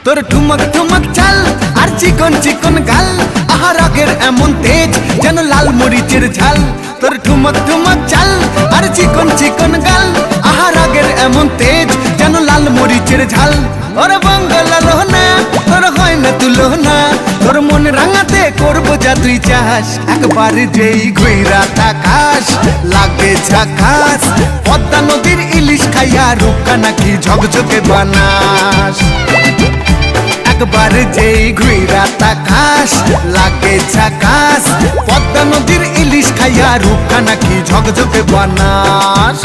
তোর ঠুমক ঠুমক চাল আর চিকন চিকন গাল, আহা রাগের এমন তেজ যেন লাল মরিচের ঝাল। তোর ঠুমক ঠুমক চাল আর চিকন চিকন গাল, আহা রাগের এমন তেজ যেন লাল মরিচের ঝাল। ওরে বাঙ্গালা লোহনা তোর হয় না তুলনা, তোর মন রাঙাতে করবো যা তুই চাস। একবার যেই ঘুইরা তাকাস লাগে ঝাকাস, পদ্মা নদীর ইলিশ খাইয়া রূপকা নাকি ঝকঝকে বানাস। একবার যেই ঘুইরা তাকাস লাগে ঝাকাস, পদ্মা নদীর ইলিশ খাইয়া রূপকা নাকি ঝকঝকে বানাস।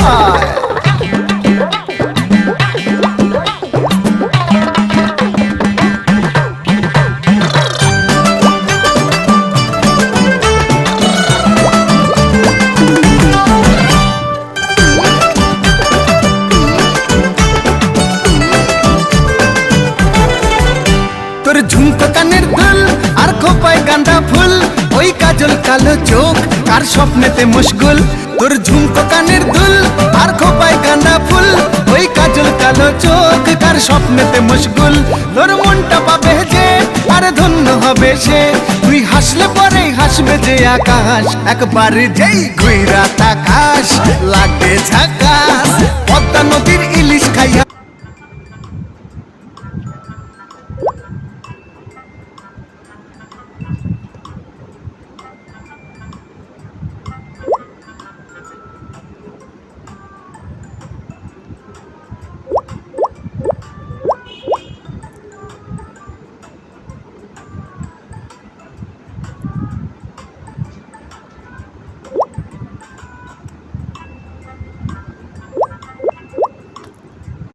তোর ঝুমকো কানের দুল আর খোপায় গাঁদা ফুল, ওই কাজল কালো চোখ কার স্বপ্নেতে মশগুল। তোর ঝুমকো কানের দুল আর খোপায় গাঁদা ফুল, ওই কাজল কালো চোখ কার স্বপ্নেতে মশগুল। তোর মনটা পাবে যে আর ধন্য হবে সে, তুই হাসলে পরেই হাসবে যে আকাশ। একবার যেই ঘুইরা তাকাস লাগে ঝাকাস, পদ্মা নদীর ইলিশ